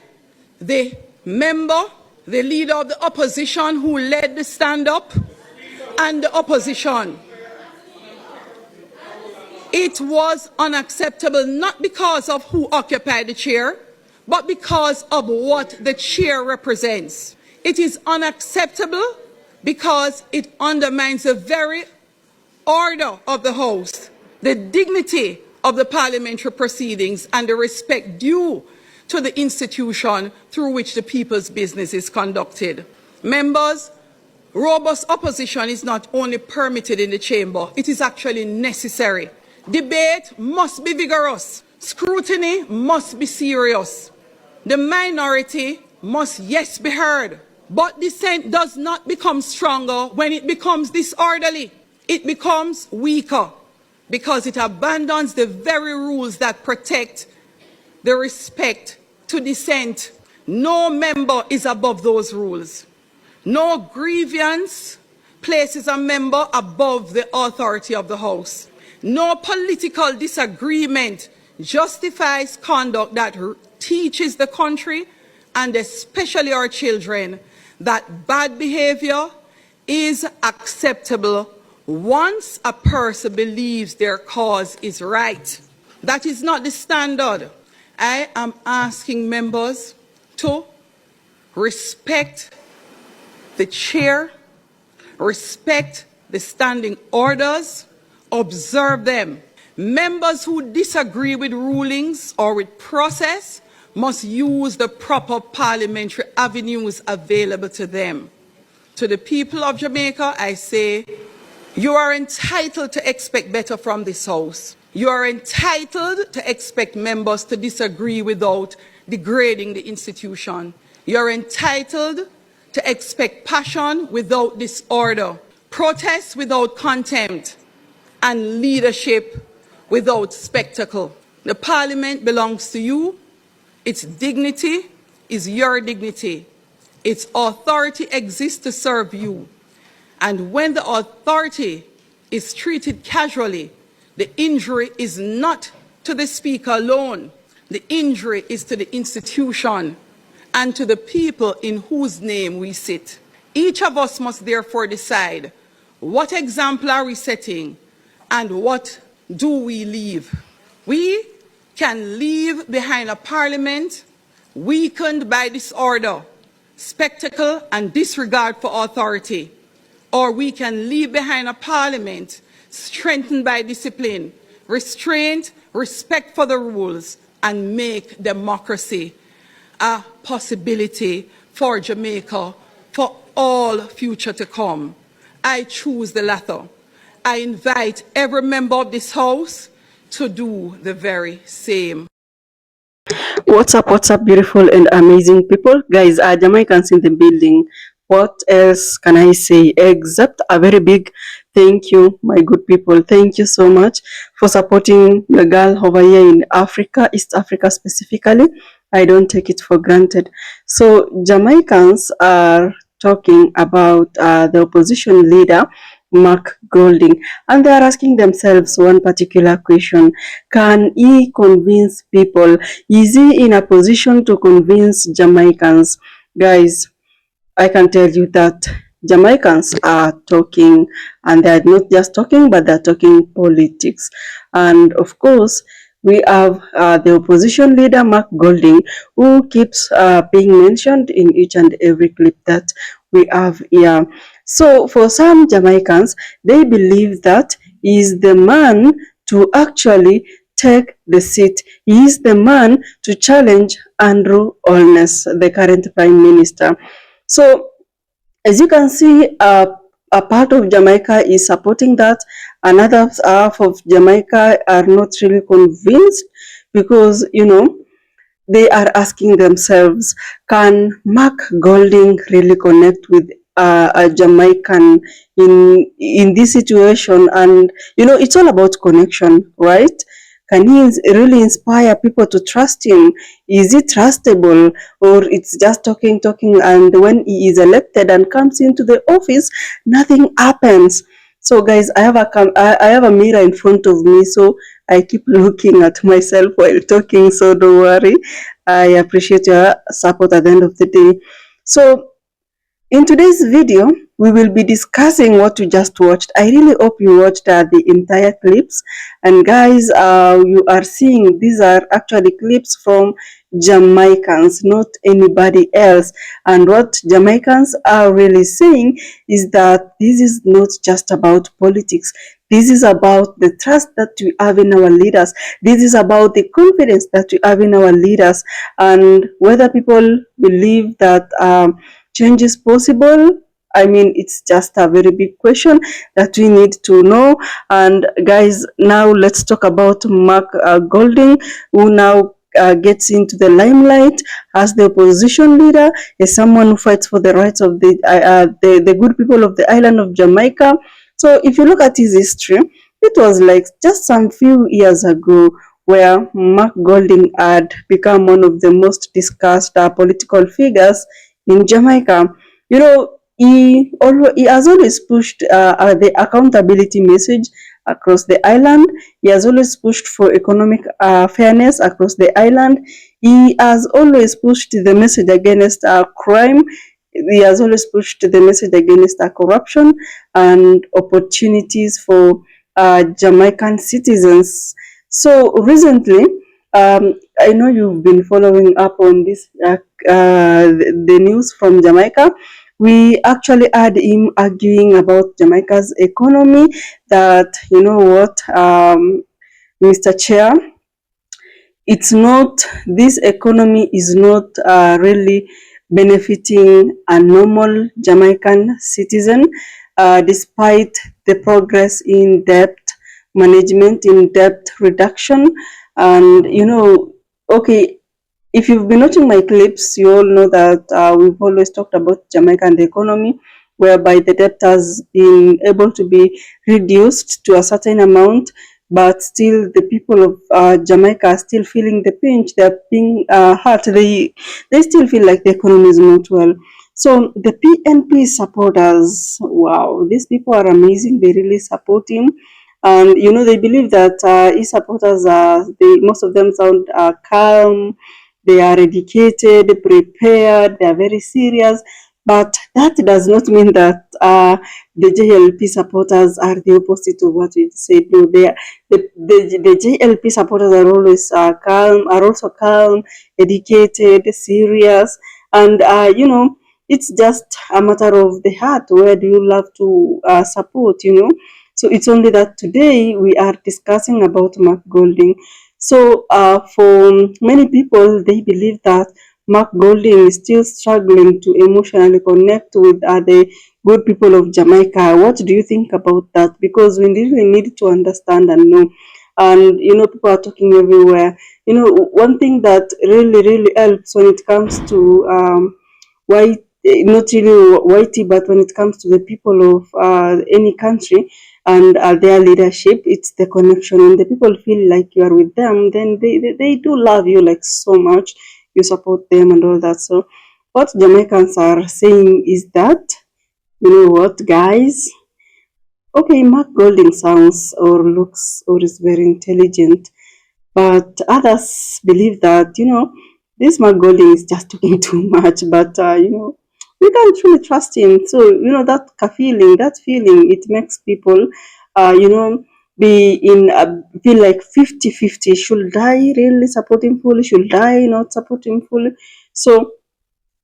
the member, the leader of the opposition who led the stand-up, and the opposition. It was unacceptable not because of who occupied the chair, but because of what the chair represents. It is unacceptable because it undermines the very order of the House, the dignity of the parliamentary proceedings, and the respect due to the institution through which the people's business is conducted. Members, robust opposition is not only permitted in the chamber, it is actually necessary. Debate must be vigorous. Scrutiny must be serious. The minority must yes be heard. But dissent does not become stronger when it becomes disorderly. It becomes weaker because it abandons the very rules that protect the respect to dissent. No member is above those rules. No grievance places a member above the authority of the House. No political disagreement justifies conduct that teaches the country, and especially our children, that bad behavior is acceptable once a person believes their cause is right. That is not the standard. I am asking members to respect the chair, respect the standing orders, observe them. Members who disagree with rulings or with process must use the proper parliamentary avenues available to them. To the people of Jamaica, I say, you are entitled to expect better from this House. You are entitled to expect members to disagree without degrading the institution. You are entitled to expect passion without disorder, protest without contempt, and leadership without spectacle. The Parliament belongs to you. Its dignity is your dignity. Its authority exists to serve you. And when the authority is treated casually, the injury is not to the Speaker alone. The injury is to the institution and to the people in whose name we sit. Each of us must therefore decide what example are we setting and what do we leave. We can leave behind a parliament weakened by disorder, spectacle, and disregard for authority. Or we can leave behind a parliament strengthened by discipline, restraint, respect for the rules, and make democracy a possibility for Jamaica for all future to come. I choose the latter. I invite every member of this House to do the very same. What's up, beautiful and amazing people? Guys, Jamaicans in the building. What else can I say except a very big thank you, my good people. Thank you so much for supporting the girl over here in Africa, East Africa specifically. I don't take it for granted. So Jamaicans are talking about the opposition leader, Mark Golding, and they are asking themselves one particular question: can he convince people? Is he in a position to convince Jamaicans? Guys, I can tell you that Jamaicans are talking, and they are not just talking, but they're talking politics. And of course, we have the opposition leader, Mark Golding, who keeps being mentioned in each and every clip that we have here. So for some Jamaicans, they believe that he is the man to actually take the seat. He is the man to challenge Andrew Holness, the current Prime Minister. So as you can see, a part of Jamaica is supporting that. Another half of Jamaica are not really convinced because, you know, they are asking themselves, can Mark Golding really connect with a Jamaican in this situation? And, you know, it's all about connection, right? Can he really inspire people to trust him? Is he trustable, or it's just talking, and when he is elected and comes into the office, nothing happens? So guys, I have a mirror in front of me, so I keep looking at myself while talking, so don't worry. I appreciate your support at the end of the day. So in today's video, we will be discussing what you just watched. I really hope you watched the entire clips. And guys, you are seeing these are actually clips from Jamaicans, not anybody else. And what Jamaicans are really saying is that this is not just about politics. This is about the trust that we have in our leaders. This is about the confidence that we have in our leaders. And whether people believe that change is possible, I mean, it's just a very big question that we need to know. And guys, now let's talk about Mark Golding, who now gets into the limelight as the opposition leader, as someone who fights for the rights of the good people of the island of Jamaica. So if you look at his history, it was like just some few years ago where Mark Golding had become one of the most discussed political figures in Jamaica. You know, he has always pushed the accountability message across the island. He has always pushed for economic fairness across the island. He has always pushed the message against crime. He has always pushed the message against corruption and opportunities for Jamaican citizens. So recently, I know you've been following up on this, the news from Jamaica. We actually had him arguing about Jamaica's economy, that, you know what, Mr. Chair, it's not, this economy is not really benefiting a normal Jamaican citizen, despite the progress in debt management, in debt reduction. And, you know, okay, if you've been watching my clips, you all know that we've always talked about Jamaica and the economy, whereby the debt has been able to be reduced to a certain amount, but still the people of Jamaica are still feeling the pinch. They're being hurt. They still feel like the economy is not well. So the PNP supporters, wow, these people are amazing. They really support him. And, you know, they believe that his supporters most of them sound calm, they are educated, prepared, they are very serious. But that does not mean that the JLP supporters are the opposite of what we said. No, the JLP supporters are always calm, are also calm, educated, serious, and you know, it's just a matter of the heart. Where do you love to support? You know, so it's only that today we are discussing about Mark Golding. So for many people, they believe that Mark Golding is still struggling to emotionally connect with the good people of Jamaica. What do you think about that? Because we really need to understand and know. And, you know, people are talking everywhere. You know, one thing that really helps when it comes to white, not really whitey, but when it comes to the people of any country and their leadership, it's the connection. And the people feel like you are with them, then they do love you like so much. You support them and all that. So what Jamaicans are saying is that, you know what, guys, okay, Mark Golding sounds or looks or is very intelligent, but others believe that, you know, this Mark Golding is just talking too much. But you know, we can't truly trust him. So, you know, that feeling, it makes people you know, be in feel like 50-50. Should I really support him fully? Should I not support him fully? So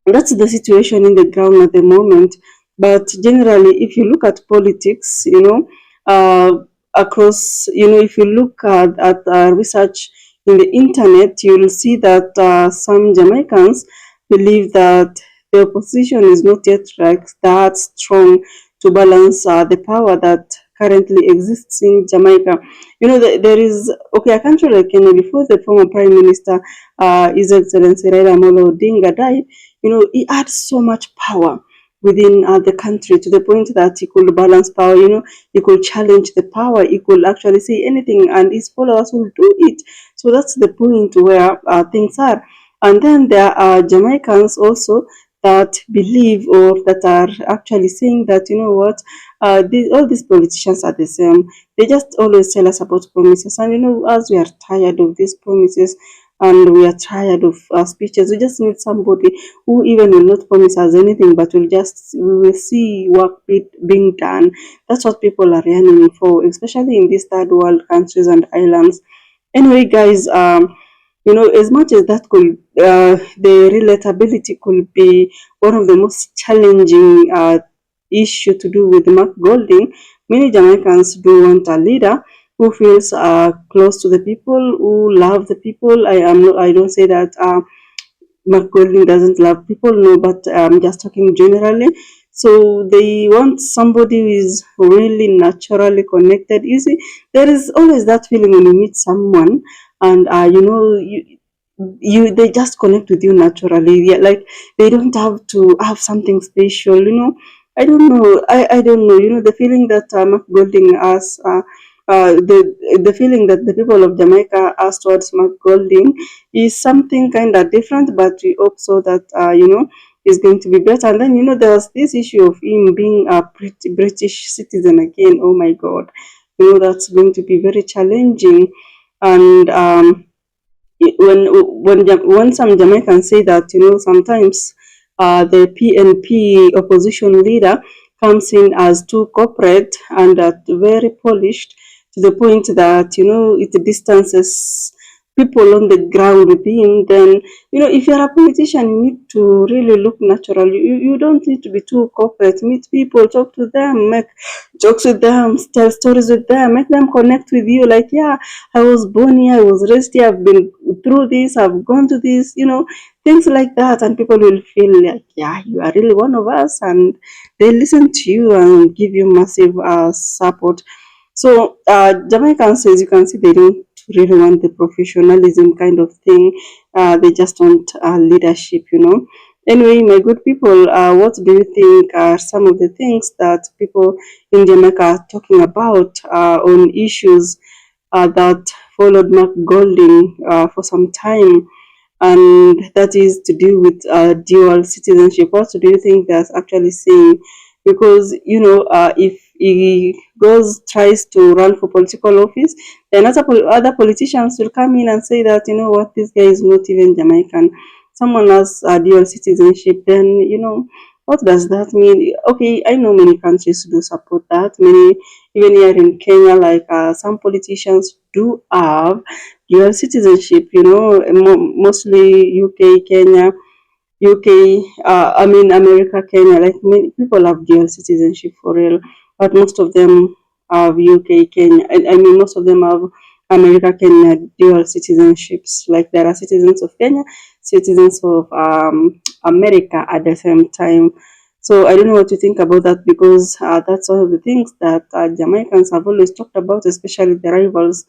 that's the situation in the ground at the moment. But generally, if you look at politics, you know, across, you know, if you look at research in the internet, you will see that some Jamaicans believe that the opposition is not yet like that strong to balance the power that currently exists in Jamaica. You know, there is, okay, a country like Kenya, before the former Prime Minister, His Excellency Raila Amolo Odinga died, you know, he had so much power within the country, to the point that he could balance power, you know, he could challenge the power, he could actually say anything and his followers will do it. So that's the point where things are. And then there are Jamaicans also that believe or that are actually saying that, you know what, all these politicians are the same. They just always tell us about promises. And, you know, as we are tired of these promises, and we are tired of speeches, we just need somebody who even will not promise us anything, but we will see work being done. That's what people are yearning for, especially in these third world countries and islands. Anyway, guys, you know, as much as that could, the relatability could be one of the most challenging issue to do with Mark Golding, many Jamaicans do want a leader who feels close to the people, who love the people. I don't say that Mark Golding doesn't love people, no, but I'm just talking generally. So they want somebody who is really naturally connected. You see, there is always that feeling when you meet someone, and you know, they just connect with you naturally. Yeah, like they don't have to have something special, I don't know. I don't know. The feeling that Mark Golding has, the feeling that the people of Jamaica has towards Mark Golding is something kind of different. But we hope so that is going to be better. And then there's this issue of him being a British citizen again. Oh my God, that's going to be very challenging. And when some Jamaicans say that sometimes the PNP opposition leader comes in as too corporate and very polished to the point that it distances people on the ground with him. Then if you're a politician, you need to really look natural. You don't need to be too corporate. Meet people, talk to them, make jokes with them, tell stories with them, make them connect with you. Like, yeah, I was born here, I was raised here, I've been through this, I've gone to this, things like that. And people will feel like, yeah, you are really one of us. And they listen to you and give you massive support. So, Jamaicans, as you can see, they don't really want the professionalism kind of thing. They just want leadership, Anyway, my good people, what do you think are some of the things that people in Jamaica are talking about on issues that followed Mark Golding for some time, and that is to do with dual citizenship? What do you think that's actually saying? Because if he tries to run for political office, then other politicians will come in and say that what, this guy is not even Jamaican. Someone has a dual citizenship. Then what does that mean? Okay, I know many countries do support that. Many, even here in Kenya, like some politicians do have dual citizenship. Mostly UK, Kenya. UK, America, Kenya, like many people have dual citizenship for real, but most of them have UK, Kenya, most of them have America, Kenya dual citizenships. Like there are citizens of Kenya, citizens of America at the same time. So I don't know what you think about that, because that's one of the things that Jamaicans have always talked about, especially the rivals.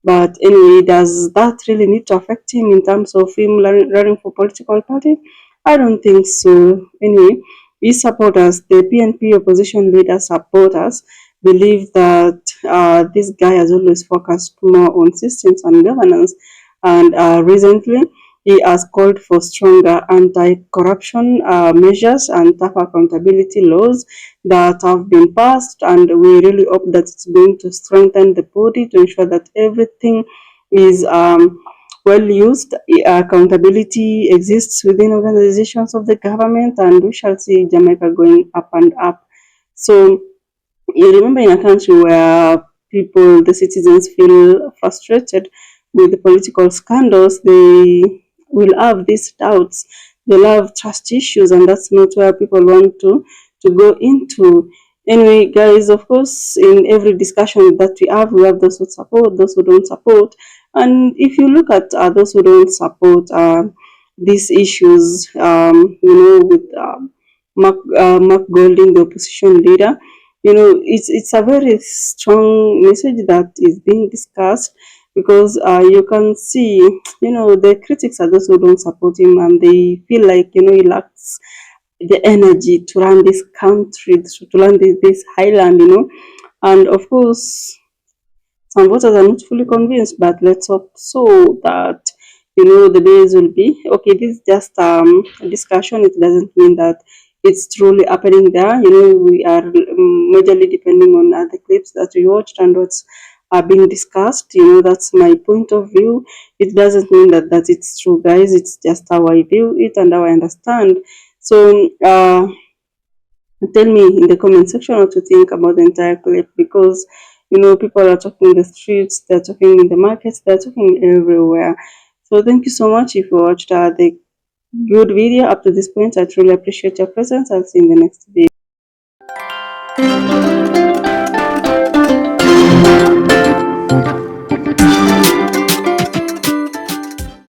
But anyway, does that really need to affect him in terms of him running for political party? I don't think so. Anyway, his supporters, the PNP opposition leader supporters, believe that this guy has always focused more on systems and governance. And recently, he has called for stronger anti-corruption measures and tougher accountability laws that have been passed. And we really hope that it's going to strengthen the body to ensure that everything is well used. Accountability exists within organizations of the government, and we shall see Jamaica going up and up. So you remember, in a country where the citizens feel frustrated with the political scandals, they will have these doubts. They'll have trust issues, and that's not where people want to go into. Anyway, guys, of course, in every discussion that we have those who support, those who don't support. And if you look at those who don't support these issues, with Mark Golding, the opposition leader, it's a very strong message that is being discussed, because you can see, the critics are those who don't support him, and they feel like, he lacks the energy to run this country, to run this highland, and of course, some voters are not fully convinced, but let's hope so that the days will be okay. This is just a discussion. It doesn't mean that it's truly happening there. We are majorly depending on the clips that we watched and what's being discussed. That's my point of view. It doesn't mean that it's true, guys. It's just how I view it and how I understand. So tell me in the comment section what you think about the entire clip, because people are talking in the streets, they're talking in the markets, they're talking everywhere. So thank you so much if you watched the good video up to this point. I truly appreciate your presence. I'll see you in the next video.